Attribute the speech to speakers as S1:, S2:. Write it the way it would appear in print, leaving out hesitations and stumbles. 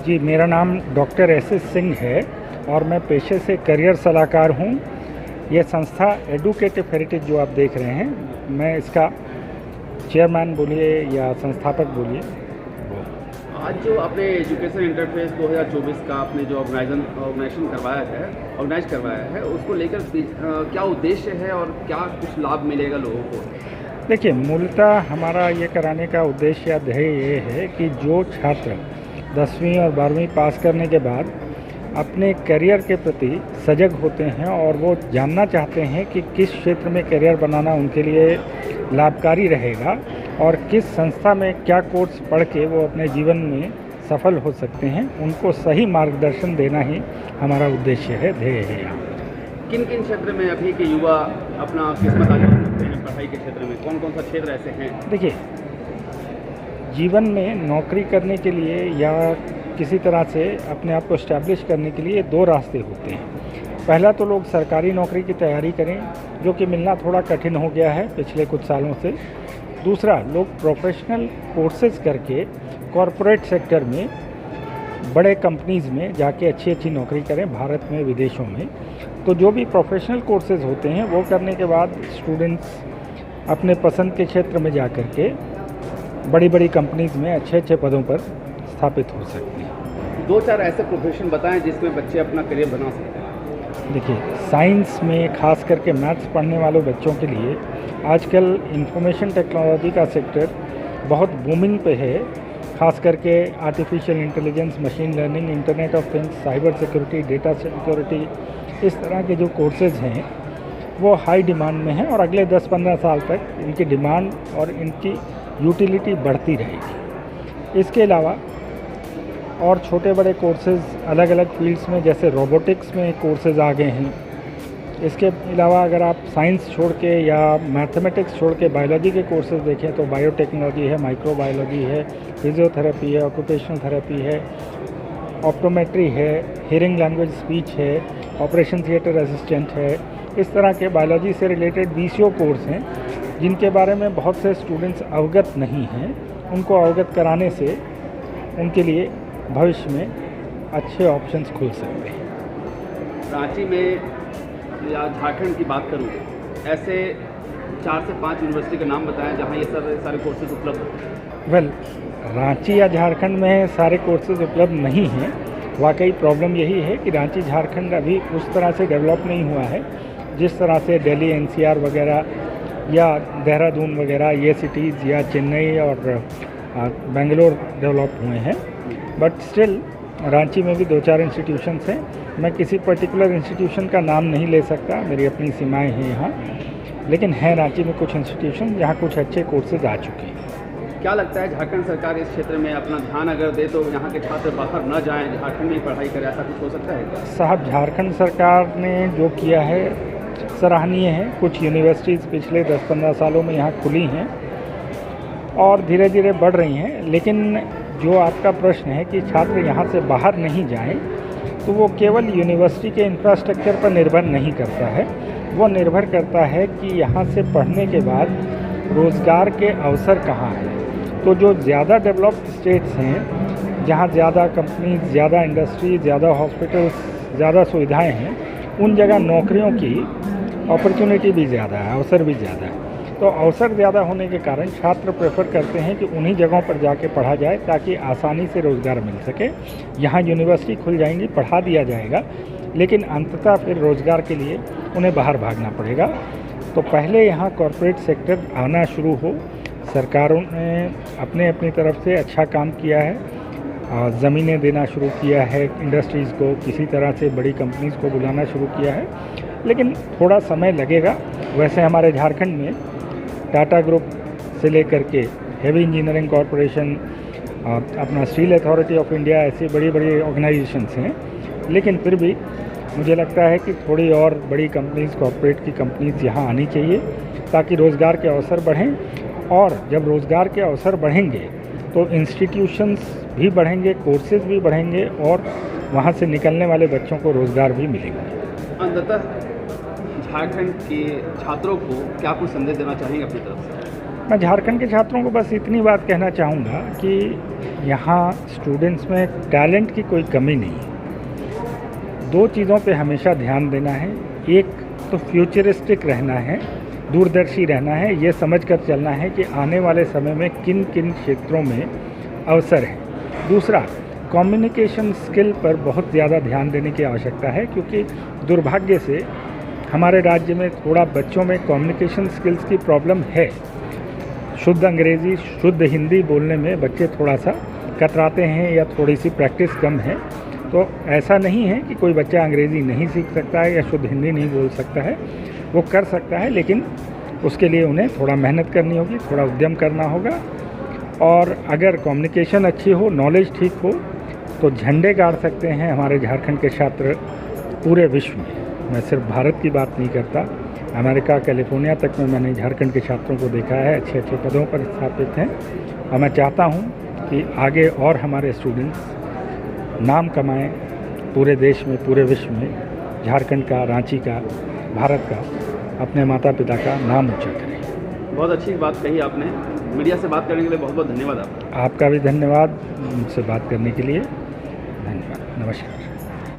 S1: जी, मेरा नाम doctor S Singh है और मैं पेशे से करियर सलाहकार हूँ। ये संस्था एडुकेटिव हेरिटेज जो आप देख रहे हैं, मैं इसका चेयरमैन बोलिए या संस्थापक बोलिए।
S2: आज जो आपने एजुकेशन इंटरफेस 2024 का आपने जो ऑर्गेनाइज करवाया है उसको लेकर क्या उद्देश्य है और क्या कुछ लाभ मिलेगा लोगों को?
S1: देखिए, मूलतः हमारा ये कराने का उद्देश्य या ध्येय ये है कि जो छात्र 10वीं और 12वीं पास करने के बाद अपने करियर के प्रति सजग होते हैं और वो जानना चाहते हैं कि किस क्षेत्र में करियर बनाना उनके लिए लाभकारी रहेगा और किस संस्था में क्या कोर्स पढ़ के वो अपने जीवन में सफल हो सकते हैं, उनको सही मार्गदर्शन देना ही हमारा उद्देश्य है, ध्येय है। यहाँ
S2: किन किन क्षेत्र में अभी के युवा अपना किस्मत आजमा सकते हैं? पढ़ाई के क्षेत्र में कौन कौन सा क्षेत्र ऐसे हैं?
S1: देखिए, जीवन में नौकरी करने के लिए या किसी तरह से अपने आप को इस्टेब्लिश करने के लिए दो रास्ते होते हैं। पहला तो लोग सरकारी नौकरी की तैयारी करें, जो कि मिलना थोड़ा कठिन हो गया है पिछले कुछ सालों से। दूसरा, लोग प्रोफेशनल कोर्सेज करके कॉरपोरेट सेक्टर में बड़े कंपनीज़ में जाके अच्छी अच्छी नौकरी करें, भारत में, विदेशों में। तो जो भी प्रोफेशनल कोर्सेज होते हैं वो करने के बाद स्टूडेंट्स अपने पसंद के क्षेत्र में जा कर के बड़ी बड़ी कंपनीज़ में अच्छे अच्छे पदों पर स्थापित हो सकते हैं।
S2: दो चार ऐसे प्रोफेशन बताएं जिसमें बच्चे अपना करियर बना सकते हैं।
S1: देखिए, साइंस में खास करके मैथ्स पढ़ने वाले बच्चों के लिए आजकल इंफॉर्मेशन टेक्नोलॉजी का सेक्टर बहुत बूमिंग पे है। खास करके artificial intelligence, machine learning, internet of things, cyber security, data security, इस तरह के जो कोर्सेज हैं वो हाई डिमांड में हैं और अगले 10-15 साल तक इनकी डिमांड और इनकी यूटिलिटी बढ़ती रहेगी। इसके अलावा और छोटे बड़े कोर्सेज अलग अलग फील्ड्स में, जैसे रोबोटिक्स में कोर्सेज आ गए हैं। इसके अलावा अगर आप साइंस छोड़ के या मैथमेटिक्स छोड़ के बायोलॉजी के कोर्सेज देखें तो बायोटेक्नोलॉजी है, माइक्रोबायोलॉजी है, फिजियोथेरेपी है, ऑक्यूपेशनल थेरेपी है, ऑप्टोमेट्री है, हियरिंग लैंग्वेज स्पीच है, ऑपरेशन थिएटर असिस्टेंट है। इस तरह के बायोलॉजी से रिलेटेड 20 कोर्स हैं जिनके बारे में बहुत से स्टूडेंट्स अवगत नहीं हैं। उनको अवगत कराने से उनके लिए भविष्य में अच्छे ऑप्शंस खुल सकते हैं।
S2: रांची में या झारखंड की बात करूँ, ऐसे 4 से 5 यूनिवर्सिटी का नाम बताएं जहां ये सारे कोर्सेज उपलब्ध हैं।
S1: वेल, रांची या झारखंड में सारे कोर्सेज उपलब्ध नहीं हैं। वाकई प्रॉब्लम यही है कि रांची झारखंड अभी उस तरह से डेवलप नहीं हुआ है जिस तरह से दिल्ली, NCR वगैरह या देहरादून वगैरह ये सिटीज़ या चेन्नई और बेंगलोर डेवलप हुए हैं। बट स्टिल रांची में भी 2-4 इंस्टीट्यूशंस हैं। मैं किसी पर्टिकुलर इंस्टीट्यूशन का नाम नहीं ले सकता, मेरी अपनी सीमाएं हैं यहाँ, लेकिन हैं रांची में कुछ इंस्टीट्यूशन जहाँ कुछ अच्छे कोर्सेज आ चुके हैं।
S2: क्या लगता है झारखंड सरकार इस क्षेत्र में अपना ध्यान अगर दे तो यहाँ के छात्र बाहर न जाएं, झारखंड में पढ़ाई करें, ऐसा कुछ हो सकता है?
S1: साहब, झारखंड सरकार ने जो किया है सराहनीय है। कुछ यूनिवर्सिटीज़ पिछले 10-15 सालों में यहाँ खुली हैं और धीरे धीरे बढ़ रही हैं। लेकिन जो आपका प्रश्न है कि छात्र यहाँ से बाहर नहीं जाएं, तो वो केवल यूनिवर्सिटी के इंफ्रास्ट्रक्चर पर निर्भर नहीं करता है। वो निर्भर करता है कि यहाँ से पढ़ने के बाद रोज़गार के अवसर कहाँ हैं। तो जो ज़्यादा डेवलप्ड स्टेट्स हैं, जहाँ ज़्यादा कंपनीज, ज़्यादा इंडस्ट्री, ज़्यादा हॉस्पिटल्स, ज़्यादा सुविधाएं हैं, उन जगह नौकरियों की अपॉर्चुनिटी भी ज़्यादा है, अवसर भी ज़्यादा है। तो अवसर ज़्यादा होने के कारण छात्र प्रेफर करते हैं कि उन्हीं जगहों पर जाके पढ़ा जाए ताकि आसानी से रोज़गार मिल सके। यहाँ यूनिवर्सिटी खुल जाएंगी, पढ़ा दिया जाएगा, लेकिन अंततः फिर रोज़गार के लिए उन्हें बाहर भागना पड़ेगा। तो पहले यहाँ कॉरपोरेट सेक्टर आना शुरू हो। सरकारों ने अपनी तरफ से अच्छा काम किया है, ज़मीनें देना शुरू किया है इंडस्ट्रीज़ को, किसी तरह से बड़ी कंपनीज़ को बुलाना शुरू किया है, लेकिन थोड़ा समय लगेगा। वैसे हमारे झारखंड में टाटा ग्रुप से लेकर के हेवी इंजीनियरिंग कॉरपोरेशन, अपना स्टील अथॉरिटी ऑफ इंडिया, ऐसी बड़ी बड़ी ऑर्गेनाइजेशंस हैं। लेकिन फिर भी मुझे लगता है कि थोड़ी और बड़ी कंपनीज़, कॉरपोरेट की कंपनीज़ यहाँ आनी चाहिए ताकि रोज़गार के अवसर बढ़ें। और जब रोज़गार के अवसर बढ़ेंगे तो इंस्टीट्यूशंस भी बढ़ेंगे, कोर्सेज भी बढ़ेंगे और वहाँ से निकलने वाले बच्चों को रोज़गार भी मिलेंगे।
S2: अंततः झारखंड के छात्रों को क्या कुछ संदेश देना चाहेंगे अपनी तरफ से?
S1: मैं झारखंड के छात्रों को बस इतनी बात कहना चाहूँगा कि यहाँ स्टूडेंट्स में टैलेंट की कोई कमी नहीं है। दो चीज़ों पे हमेशा ध्यान देना है। एक तो फ्यूचरिस्टिक रहना है, दूरदर्शी रहना है, ये समझ कर चलना है कि आने वाले समय में किन किन क्षेत्रों में अवसर है। दूसरा, कम्युनिकेशन स्किल पर बहुत ज़्यादा ध्यान देने की आवश्यकता है, क्योंकि दुर्भाग्य से हमारे राज्य में थोड़ा बच्चों में कम्युनिकेशन स्किल्स की प्रॉब्लम है। शुद्ध अंग्रेज़ी, शुद्ध हिंदी बोलने में बच्चे थोड़ा सा कतराते हैं या थोड़ी सी प्रैक्टिस कम है। तो ऐसा नहीं है कि कोई बच्चा अंग्रेज़ी नहीं सीख सकता है या शुद्ध हिंदी नहीं बोल सकता है, वो कर सकता है, लेकिन उसके लिए उन्हें थोड़ा मेहनत करनी होगी, थोड़ा उद्यम करना होगा। और अगर कम्युनिकेशन अच्छी हो, नॉलेज ठीक हो, तो झंडे गाड़ सकते हैं हमारे झारखंड के छात्र पूरे विश्व में। मैं सिर्फ भारत की बात नहीं करता, अमेरिका, कैलिफोर्निया तक में मैंने झारखंड के छात्रों को देखा है, अच्छे अच्छे पदों पर स्थापित हैं। और मैं चाहता हूँ कि आगे और हमारे स्टूडेंट्स नाम कमाएं पूरे देश में, पूरे विश्व में, झारखंड का, रांची का, भारत का, अपने माता पिता का नाम ऊंचा करें।
S2: बहुत अच्छी बात कही आपने। मीडिया से बात करने के लिए बहुत बहुत धन्यवाद आपका।
S1: आपका भी धन्यवाद, मुझसे बात करने के लिए धन्यवाद। नमस्कार।